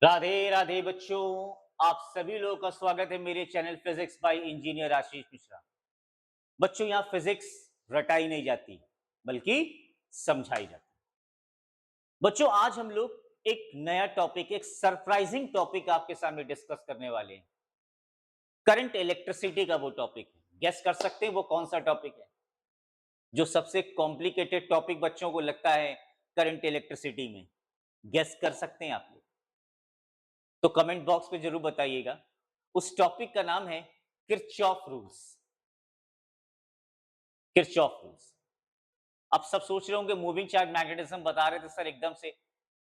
राधे राधे बच्चों। आप सभी लोगों का स्वागत है मेरे channel physics bye engineer Ashish Mishra. बच्चों, यहाँ फिजिक्स रटाई नहीं जाती बल्कि समझाई जाती। बच्चों, आज हम लोग एक नया टॉपिक, एक सरप्राइजिंग टॉपिक आपके सामने डिस्कस करने वाले हैं। करंट इलेक्ट्रिसिटी का वो टॉपिक है। गेस कर सकते हैं वो कौन सा टॉपिक है? जो सबसे कॉम्प्लिकेटेड टॉपिक बच्चों को लगता है करंट इलेक्ट्रिसिटी में, गेस कर सकते हैं आप लोग? तो कमेंट बॉक्स में जरूर बताइएगा। उस टॉपिक का नाम है किरचॉफ रूल्स। Kirchhoff rules. अब सब सोच रहे होंगे मूविंग चार्ज मैग्नेटिज्म बता रहे थे सर एकदम से,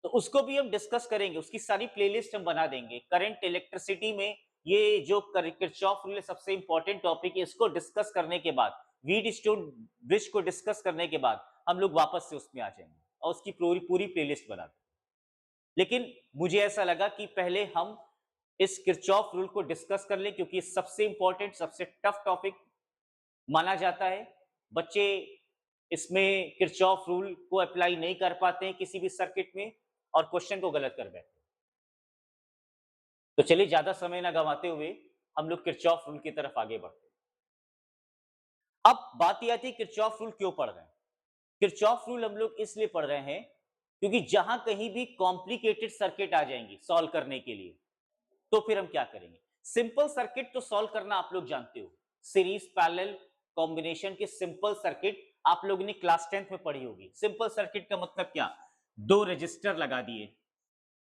तो उसको भी हम डिस्कस करेंगे। उसकी सारी प्लेलिस्ट हम बना देंगे। करंट इलेक्ट्रिसिटी में ये जो किरचॉफ रूल है सबसे इंपॉर्टेंट टॉपिक है। इसको डिस्कस करने के बाद, वीड स्टोन ब्रिज को डिस्कस करने के बाद हम लोग वापस से उसमें आ जाएंगे और उसकी पूरी पूरी प्लेलिस्ट बना देंगे। लेकिन मुझे ऐसा लगा कि पहले हम इस किरचॉफ रूल को डिस्कस कर लें, क्योंकि सबसे इंपॉर्टेंट, सबसे टफ टॉपिक माना जाता है। बच्चे इसमें किरचॉफ रूल को अप्लाई नहीं कर पाते हैं किसी भी सर्किट में और क्वेश्चन को गलत कर बैठते हैं। तो चलिए ज्यादा समय ना गंवाते हुए हम लोग किरचॉफ रूल की तरफ आगे बढ़ते हैं। अब बात यह आती है किरचॉफ रूल क्यों पढ़ रहे हैं? किरचॉफ रूल हम लोग इसलिए पढ़ रहे हैं क्योंकि जहां कहीं भी कॉम्प्लिकेटेड सर्किट आ जाएंगी सॉल्व करने के लिए, तो फिर हम क्या करेंगे? सिंपल सर्किट तो सॉल्व करना आप लोग जानते हो। सीरीज पैरेलल कॉम्बिनेशन के सिंपल सर्किट आप लोगों ने क्लास 10th में पढ़ी होगी। सिंपल सर्किट का मतलब क्या? दो रजिस्टर लगा दिए,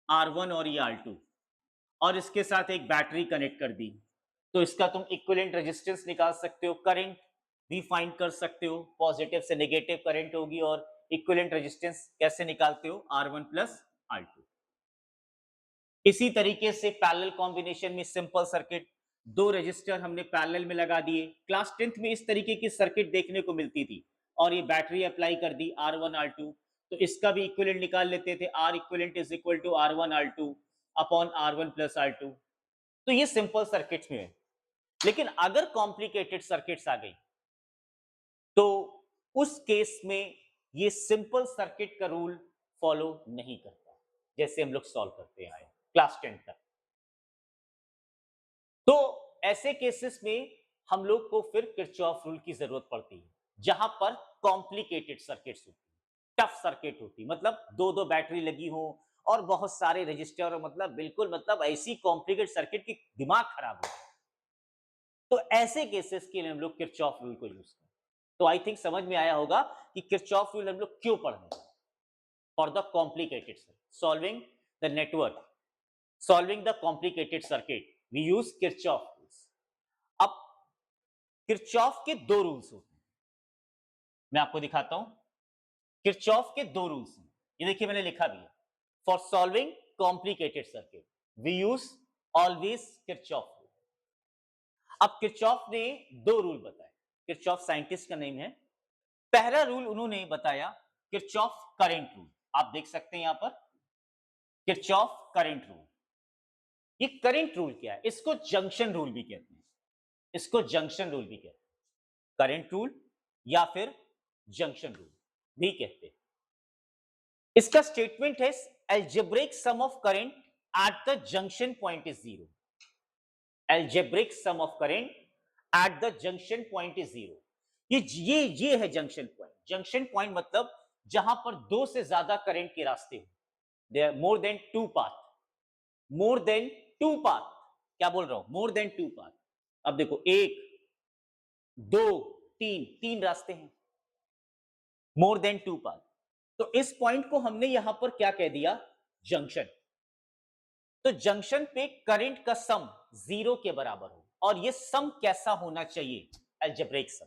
R1 और ये R2, और इसके साथ एक बैटरी कनेक्ट कर दी। तो इसका तुम इक्विवेलेंट रेजिस्टेंस निकाल सकते हो, करंट भी फाइंड कर सकते हो। पॉजिटिव से नेगेटिव करंट होगी। और इक्विवेलेंट रेजिस्टेंस कैसे निकालते हो? R1 plus R2। इसी तरीके से पैरेलल कॉम्बिनेशन में सिंपल सर्किट, दो रजिस्टर हमने पैरेलल में लगा दिए। क्लास 10th में इस तरीके की सर्किट देखने को मिलती थी। और ये बैटरी अप्लाई कर दी R1 R2, तो इसका भी इक्विवेलेंट निकाल लेते थे। R equivalent is equal to R1 R2 upon R1 plus R2। तो ये सिंपल सर्किट्स में है। लेकिन अगर कॉम्प्लिकेटेड सर्किट्स आ गई तो उस केस में ये सिंपल सर्किट का रूल फॉलो नहीं करता, जैसे हम लोग सॉल्व करते आए क्लास 10 तक। तो ऐसे केसेस में हम लोग को फिर किरचॉफ रूल की जरूरत पड़ती है, जहां पर कॉम्प्लिकेटेड सर्किट्स होती, टफ सर्किट होती, मतलब दो दो बैटरी लगी हो और बहुत सारे रजिस्टर, मतलब बिल्कुल, मतलब ऐसी कॉम्प्लिकेटेड सर्किट की दिमाग खराब हो। तो ऐसे केसेस के लिए हम लोग किरचॉफ रूल को यूज करते हैं। तो आई थिंक समझ में आया होगा कि किरचॉफ रूल हम लोग क्यों पढ़ रहे हैं। For the complicated solving the network, solving the complicated circuit, we use Kirchhoff rules. अब किरचॉफ के दो रूल्स होते हैं, मैं आपको दिखाता हूं। किरचॉफ के दो रूल्स हैं, ये देखिए मैंने लिखा भी है। For solving complicated circuit we use always Kirchhoff rule. अब किरचॉफ ने दो रूल बताए। किरचॉफ साइंटिस्ट का नेम है। पहला रूल उन्होंने बताया किरचॉफ करंट रूल। आप देख सकते हैं यहां पर किरचॉफ करंट रूल। ये करंट रूल क्या है? इसको जंक्शन रूल भी कहते हैं। इसको जंक्शन रूल भी कहते हैं। करंट रूल या फिर जंक्शन रूल भी कहते हैं। इसका स्टेटमेंट है algebraic sum of current at the junction point is zero. Algebraic sum of current at the junction point is zero. ये है जंक्शन पॉइंट। जंक्शन पॉइंट मतलब जहां पर दो से ज्यादा करंट के रास्ते हो, there more than two path. More than two path, क्या बोल रहा हूं? More than two path. अब देखो, एक, दो, तीन, तीन रास्ते हैं। More than two path. तो इस पॉइंट को हमने यहां पर क्या कह दिया? जंक्शन। तो जंक्शन पे करंट का सम जीरो के बराबर हो। और ये सम कैसा होना चाहिए? अलजेब्रिक सम।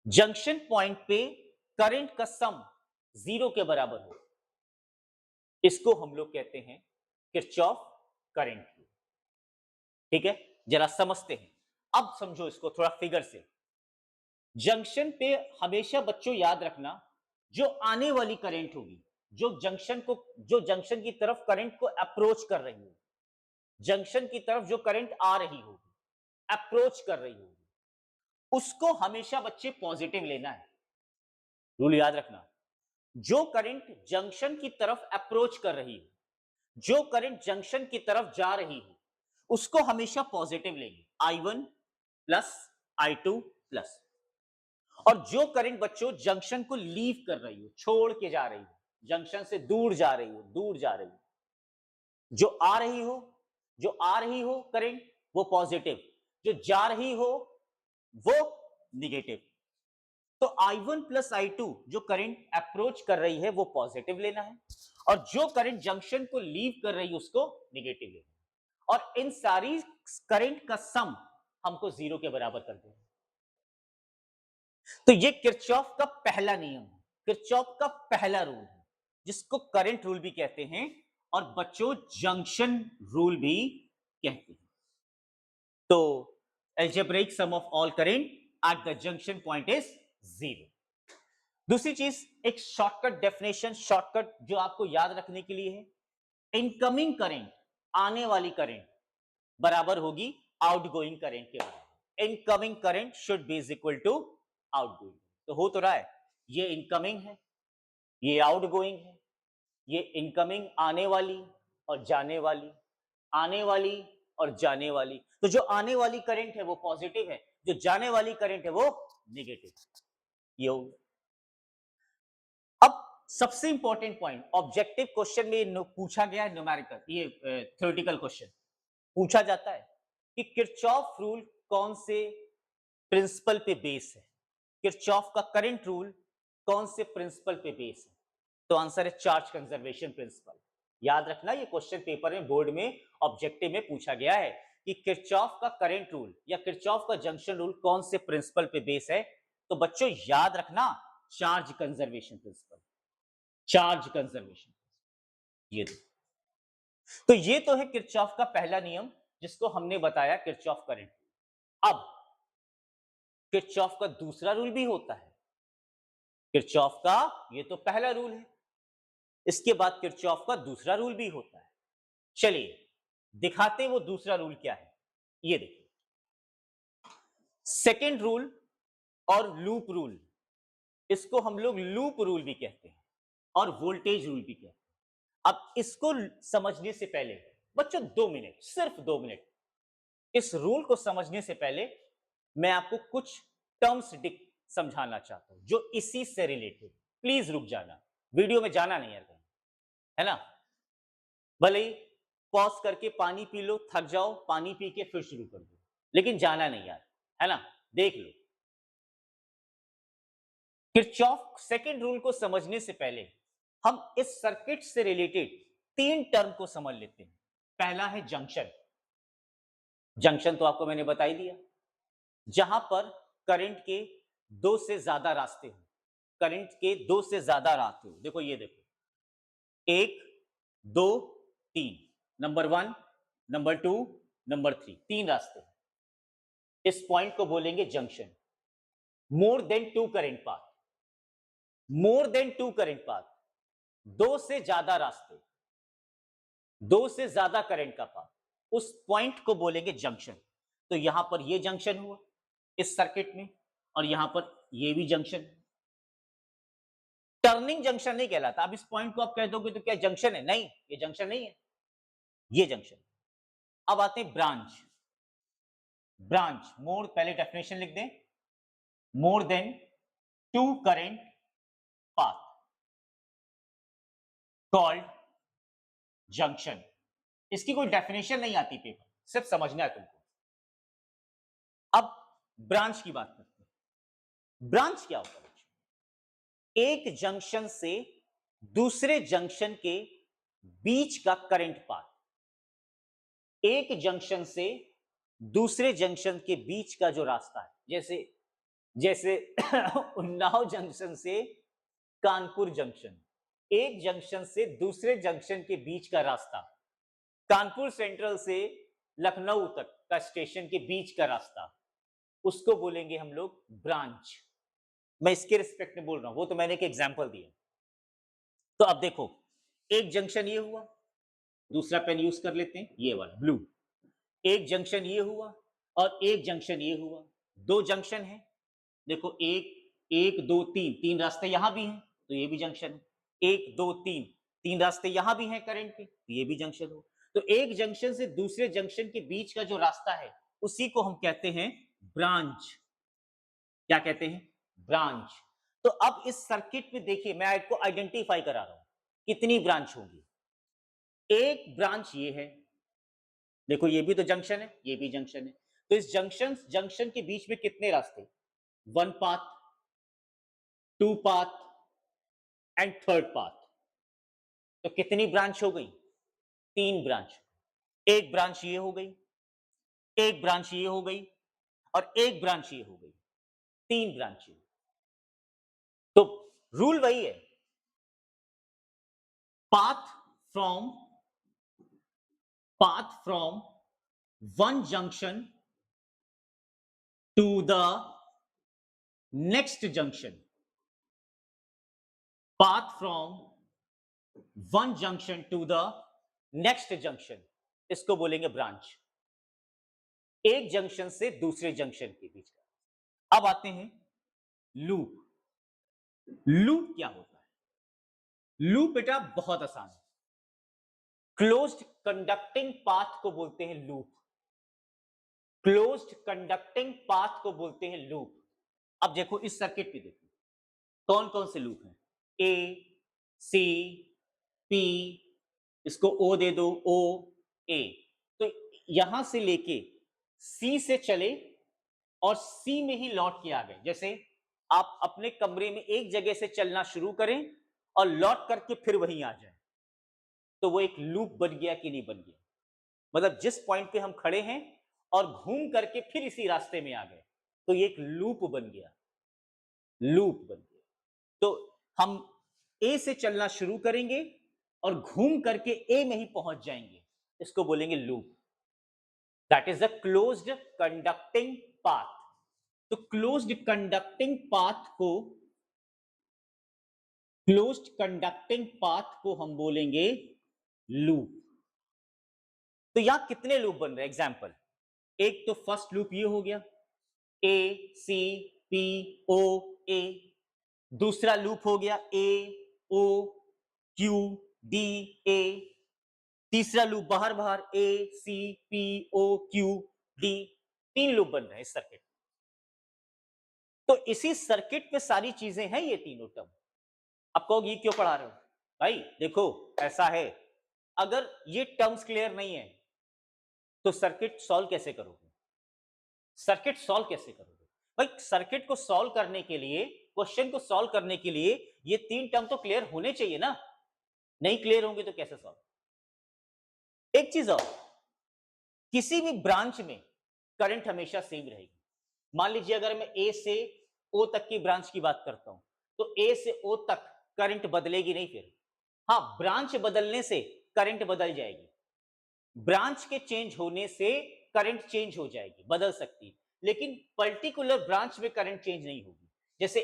जंक्शन पॉइंट पे करंट का सम जीरो के बराबर हो, इसको हम लोग कहते हैं किरचॉफ करंट रूल। ठीक है, जरा समझते हैं। अब समझो इसको थोड़ा फिगर से। जंक्शन पे हमेशा बच्चों याद रखना, जो आने वाली करंट होगी, जो जंक्शन की तरफ करंट को अप्रोच कर रही होगी, जंक्शन की तरफ जो करंट आ रही होगी, अप्रोच कर रही होगी, उसको हमेशा बच्चे पॉजिटिव लेना है। रूल याद रखना। जो करंट जंक्शन की तरफ अप्रोच कर रही है, जो करंट जंक्शन की तरफ जा रही हो उसको हमेशा पॉजिटिव लेंगे, I1 प्लस I2 प्लस। और जो करंट बच्चों जंक्शन को लीव कर रही हो, छोड़ के जा रही हो, जंक्शन से दूर जा रही हो, दूर जा रही हो, जो आ रही हो, जो आ रही हो करंट वो पॉजिटिव, जो जा रही हो वो निगेटिव। तो I1 प्लस I2 जो करंट अप्रोच कर रही है वो पॉजिटिव लेना है, और जो करंट जंक्शन को लीव कर रही है उसको निगेटिव लेना है। और इन सारी करंट का सम हमको जीरो के बराबर कर देना। तो ये किरचॉफ का पहला नियम है, किरचॉफ का पहला रूल है, जिसको करंट रूल भी कहते हैं और बच्चों जंक्शन रूल भी कहते हैं। तो algebraic sum of all current at the junction point is zero। दूसरी चीज, एक शॉर्टकट डेफिनेशन, शॉर्टकट जो आपको याद रखने के लिए है, इनकमिंग करंट, आने वाली करंट बराबर होगी आउटगोइंग करंट के बराबर। Incoming current should be is equal to outgoing. तो हो तो रहा है, ये इनकमिंग है, ये आउटगोइंग है, ये इनकमिंग आने वाली और जाने वाली, आने वाली और जाने वाली। तो जो आने वाली करंट है वो पॉजिटिव है, जो जाने वाली करंट है वो नेगेटिव। ये हो गया। अब सबसे इंपॉर्टेंट पॉइंट, ऑब्जेक्टिव क्वेश्चन में पूछा गया है, न्यूमेरिकल, ये थ्योरेटिकल क्वेश्चन पूछा जाता है कि किरचॉफ रूल कौन से प्रिंसिपल पे बेस है, किरचॉफ का करंट रूल कौन से प्रिंसिपल पे बेस है। तो आंसर है चार्ज कंजर्वेशन प्रिंसिपल। याद रखना, ये क्वेश्चन पेपर में, बोर्ड में, ऑब्जेक्टिव में पूछा गया है कि किरचॉफ का करंट रूल या किरचॉफ का जंक्शन रूल कौन से प्रिंसिपल पे बेस है। तो बच्चों याद रखना, charge conservation principle, charge conservation. ये तो ये तो है किरचॉफ का पहला नियम, जिसको हमने बताया किरचॉफ करंट। अब किरचॉफ का दूसरा रूल भी होता है। किरचॉफ का ये तो पहला रूल है, इसके बाद किरचॉफ का दूसरा रूल भी होता है। चलिए दिखाते वो दूसरा रूल क्या है। ये देखिए, सेकेंड रूल और लूप रूल, इसको हम लोग लूप रूल भी कहते हैं और वोल्टेज रूल भी कहते हैं। अब इसको समझने से पहले बच्चों 2 मिनट, सिर्फ 2 मिनट, इस रूल को समझने से पहले मैं आपको कुछ टर्म्स समझाना चाहता हूं जो इसी से रिलेटेड। प्लीज रुक जाना, वीडियो में जाना नहीं यार कहीं, है ना। भले ही पॉज करके पानी पी लो, थक जाओ, पानी पी के फिर शुरू कर दो, लेकिन जाना नहीं यार, है ना। देख लो, किरचॉफ सेकंड रूल को समझने से पहले हम इस सर्किट से रिलेटेड 3 टर्म को समझ लेते हैं। पहला है जंक्शन। जंक्शन तो आपको मैंने बता ही दिया, जहां पर करंट के 2 से ज्यादा रास्ते हो, करंट के 2 से ज्यादा रास्ते हो। देखो ये देखो, 1 2 3, नंबर 1, नंबर 2, नंबर 3, 3 रास्ते। इस पॉइंट को बोलेंगे junction. More than 2 current path, more then 2 current path, 2 से ज्यादा रास्ते, 2 से ज्यादा करंट का पाथ, उस पॉइंट को बोलेंगे जंक्शन। तो यहां पर ये जंक्शन हुआ इस सर्किट में, और यहां पर ये भी जंक्शन। टर्निंग जंक्शन नहीं कहलाता। अब इस पॉइंट को आप कह दोगे तो क्या जंक्शन है? नहीं, ये जंक्शन नहीं है, ये जंक्शन। अब आते हैं ब्रांच। ब्रांच, मोर, पहले डेफिनेशन लिख दें, more than 2 current path called junction. इसकी कोई डेफिनेशन नहीं आती पेपर, सिर्फ समझना है तुमको। अब ब्रांच की बात करते हैं। ब्रांच क्या होता है? एक जंक्शन से दूसरे जंक्शन के बीच का करंट पाथ, एक जंक्शन से दूसरे जंक्शन के बीच का जो रास्ता है, जैसे जैसे उन्नाव जंक्शन से कानपुर जंक्शन, एक जंक्शन से दूसरे जंक्शन के बीच का रास्ता, कानपुर सेंट्रल से लखनऊ तक का स्टेशन के बीच का रास्ता, उसको बोलेंगे हम लोग ब्रांच। मैं इसके रिस्पेक्ट में बोल रहा हूं, वो तो मैंने एक एग्जांपल दिया। तो अब देखो, एक जंक्शन ये हुआ, दूसरा पेन यूज कर लेते हैं, ये वाला ब्लू। एक जंक्शन ये हुआ और एक जंक्शन ये हुआ, 2 जंक्शन है। देखो, 1 1 2 3, 3 रास्ते यहां भी हैं, तो ये भी जंक्शन है, 1 2 3। 3 रास्ते यहां भी हैं करंट के, तो ये भी जंक्शन हो। तो एक जंक्शन से दूसरे जंक्शन के बीच का जो रास्ता है, उसी को हम कहते हैं ब्रांच। क्या कहते हैं? ब्रांच। तो अब इस सर्किट में देखिए, मैं आपको आइडेंटिफाई करा रहा हूं कितनी ब्रांच होगी। एक ब्रांच ये है, देखो ये भी तो जंक्शन है, ये भी जंक्शन है। तो इस जंक्शन जंक्शन के बीच में कितने रास्ते? 1 path, 2 path and third path. तो कितनी ब्रांच हो गई? 3 ब्रांच। एक ब्रांच ये हो गई, एक ब्रांच ये हो गई और एक ब्रांच ये हो गई। 3 ब्रांच। तो रूल वही है, path from path from one junction to the next junction, path from one junction to the next junction, इसको बोलेंगे ब्रांच। एक जंक्शन से दूसरे जंक्शन के बीच का। अब आते हैं लूप। लूप क्या होता है? लूप बेटा बहुत आसान है। क्लोज्ड कंडक्टिंग पाथ को बोलते हैं लूप। क्लोज्ड कंडक्टिंग पाथ को बोलते हैं लूप। अब देखो इस सर्किट पे देखो कौन कौन से लूप हैं? ए, सी, पी, इसको ओ दे दो, ओ, ए। तो यहां से लेके सी से चले और सी में ही लौट के आ गए। जैसे आप अपने कमरे में एक जगह से चलना शुरू करें और लौट करके फिर वहीं आ जाए, तो वो एक लूप बन गया कि नहीं बन गया? मतलब जिस पॉइंट पे हम खड़े हैं और घूम करके फिर इसी रास्ते में आ गए, तो ये एक लूप बन गया। लूप बन गया। तो हम ए से चलना शुरू करेंगे और घूम करके ए में ही पहुंच जाएंगे, इसको बोलेंगे loop. That is a closed conducting path. तो क्लोज्ड कंडक्टिंग पाथ को, क्लोज्ड कंडक्टिंग पाथ को हम बोलेंगे लूप। तो यहां कितने लूप बन रहे हैं? एग्जाम्पल, एक तो फर्स्ट लूप ये हो गया, ए सी पी ओ ए। दूसरा लूप हो गया ए ओ क्यू डी ए। तीसरा लूप बाहर बाहर A C P O Q D. 3 loop बन रहे हैं इस सर्किट। तो इसी सर्किट में सारी चीजें हैं ये तीनों टर्म। अब कहोगे ये क्यों पढ़ा रहे हो? भाई देखो ऐसा है, अगर ये टर्म्स क्लियर नहीं है तो सर्किट सॉल्व कैसे करोगे? सर्किट सॉल्व कैसे करोगे? भाई सर्किट को सॉल्व करने के लिए, क्वेश्चन को सॉल्व करने के लिए ये 3 टर्म तो क्लियर होने चाहिए ना। नहीं क्लियर होंगे तो कैसे सॉल्व? एक चीज और, किसी भी ब्रांच में करंट हमेशा सेम रहेगी। मान लीजिए अगर मैं ए से ओ तक की ब्रांच की बात करता हूं, तो ए से ओ तक करंट बदलेगी नहीं। फिर हाँ, ब्रांच बदलने से करंट बदल जाएगी। ब्रांच के चेंज होने से करंट चेंज हो जाएगी, बदल सकती है, लेकिन पर्टिकुलर ब्रांच में करंट चेंज नहीं होगी। जैसे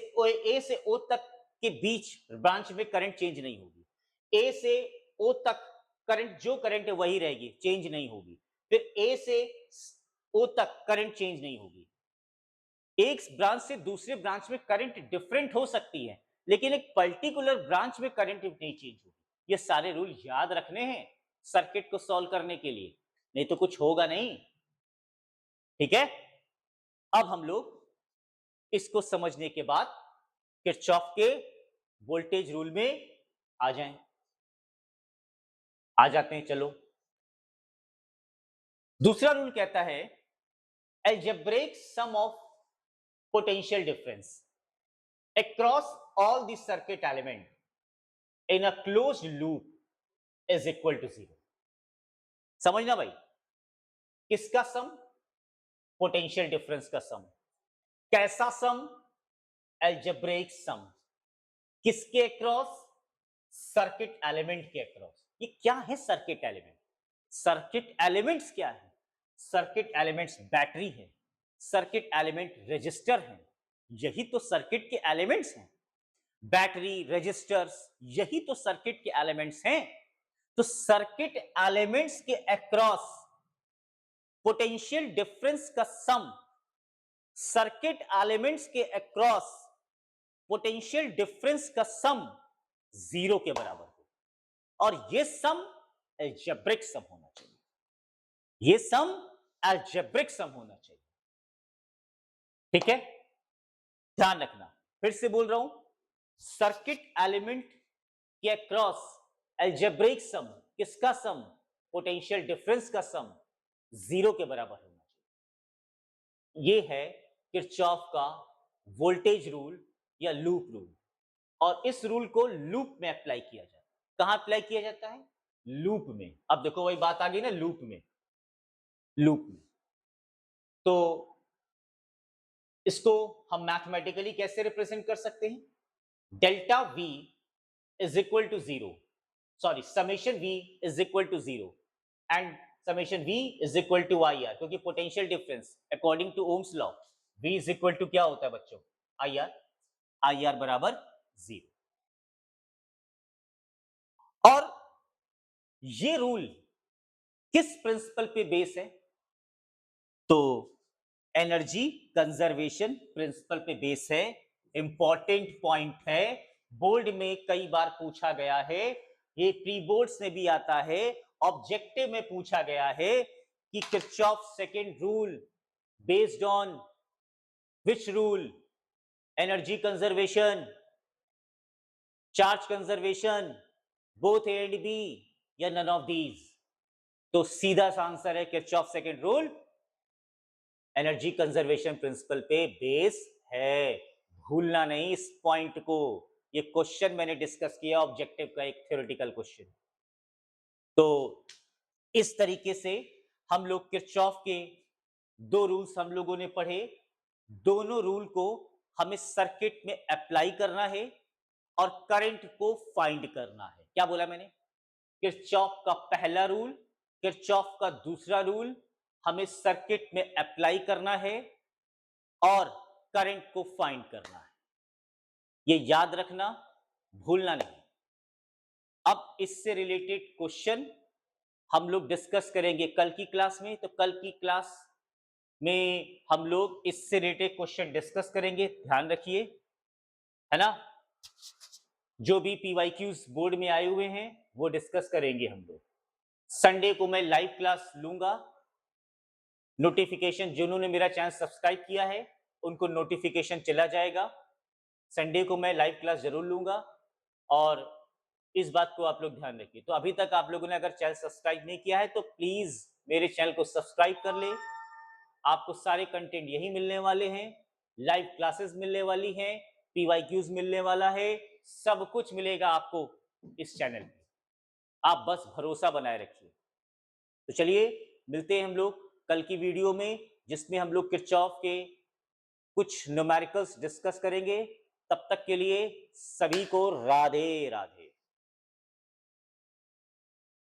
ए से ओ तक के बीच ब्रांच में करंट चेंज नहीं होगी। ए से ओ तक करंट, जो करंट है वही रहेगी, चेंज नहीं होगी। फिर ए से ओ तक करंट चेंज नहीं होगी। एक ब्रांच से दूसरे ब्रांच में करंट डिफरेंट हो सकती है, लेकिन एक पर्टिकुलर ब्रांच में करंट नहीं चेंज होगी। ये सारे रूल याद रखने हैं सर्किट को सॉल्व करने के लिए, नहीं तो कुछ होगा नहीं। ठीक है, अब हम लोग इसको समझने के बाद किरचॉफ के वोल्टेज रूल में आ जाएं। आ जाते हैं, चलो। दूसरा रूल कहता है algebraic sum of potential difference across all the circuit element in a closed loop is equal to 0। समझना भाई, किसका सम? पोटेंशियल डिफरेंस का सम। कैसा सम? Algebraic sum. किसके अक्रॉस? सर्किट एलिमेंट के अक्रॉस। ये क्या है सर्किट एलिमेंट? सर्किट एलिमेंट्स क्या है? सर्किट एलिमेंट्स बैटरी है, सर्किट एलिमेंट रजिस्टर है। यही तो सर्किट के एलिमेंट्स हैं। बैटरी, रजिस्टर्स, यही तो सर्किट के एलिमेंट्स हैं। तो सर्किट एलिमेंट्स के अक्रॉस पोटेंशियल डिफरेंस का सम, सर्किट एलिमेंट्स के अक्रॉस पोटेंशियल डिफरेंस का सम 0 के बराबर हो। और ये सम एल्जेब्रिक सम होना चाहिए, ये सम एल्जेब्रिक सम होना चाहिए। ठीक है, ध्यान रखना, फिर से बोल रहा हूं, सर्किट एलिमेंट के अक्रॉस एल्जेब्रिक सम, किसका सम? पोटेंशियल डिफरेंस का सम 0 के बराबर होना चाहिए। ये है किरचॉफ का वोल्टेज रूल या लूप रूल, और इस रूल को लूप में अप्लाई किया जाता है। कहां अप्लाई किया जाता है? लूप में। अब देखो वही बात आ गई ना, लूप में, लूप में। तो इसको हम मैथमेटिकली कैसे रिप्रेजेंट कर सकते हैं? Delta V is equal to 0, sorry, summation V is equal to 0 and summation V is equal to IR, क्योंकि potential difference according to Ohm's law V is equal to क्या होता है बच्चों? IR, IR बराबर 0। और ये रूल किस principal पे बेस है? तो एनर्जी कंजर्वेशन प्रिंसिपल पे बेस है। इंपॉर्टेंट पॉइंट है, बोर्ड में कई बार पूछा गया है, ये प्री बोर्ड्स में भी आता है, ऑब्जेक्टिव में पूछा गया है कि Kirchhoff second rule based on which rule? Energy conservation, charge conservation, both A and B, या नन ऑफ दीज? तो सीधा सा आंसर है Kirchhoff second rule energy conservation principle पे बेस है। भूलना नहीं इस पॉइंट को, ये क्वेश्चन मैंने डिस्कस किया ऑब्जेक्टिव का, एक थ्योरेटिकल क्वेश्चन। तो इस तरीके से हम लोग किरचॉफ के दो रूल्स हम लोगों ने पढ़े, दोनों रूल को हमें सर्किट में अप्लाई करना है और करंट को फाइंड करना है। क्या बोला मैंने? किरचॉफ का पहला रूल, किरचॉफ का दूसरा रूल हमें सर्किट में अप्लाई करना है और करंट को फाइंड करना है। ये याद रखना, भूलना नहीं। अब इससे रिलेटेड क्वेश्चन हम लोग डिस्कस करेंगे कल की क्लास में। तो कल की क्लास में हम लोग इससे रिलेटेड क्वेश्चन डिस्कस करेंगे, ध्यान रखिए, है ना। जो भी पीवाईक्यूज बोर्ड में आए हुए हैं वो डिस्कस करेंगे हम लोग। संडे को मैं लाइव क्लास लूंगा, नोटिफिकेशन जिन्होंने मेरा चैनल सब्सक्राइब किया है उनको नोटिफिकेशन चला जाएगा। संडे को मैं लाइव क्लास जरूर लूंगा, और इस बात को आप लोग ध्यान रखिए। तो अभी तक आप लोगों ने अगर चैनल सब्सक्राइब नहीं किया है तो प्लीज मेरे चैनल को सब्सक्राइब कर ले। आपको सारे कंटेंट यही मिलने वाले हैं, लाइव क्लासेस मिलने वाली हैं, पीवाईक्यूज मिलने वाला है, सब कुछ मिलेगा आपको इस चैनल पे। आप बस भरोसा बनाए रखिए। तो चलिए मिलते हैं हम लोग कल की वीडियो में, जिसमें हम लोग किरचॉफ के कुछ न्यूमेरिकल्स डिस्कस करेंगे। तब तक के लिए सभी को राधे राधे।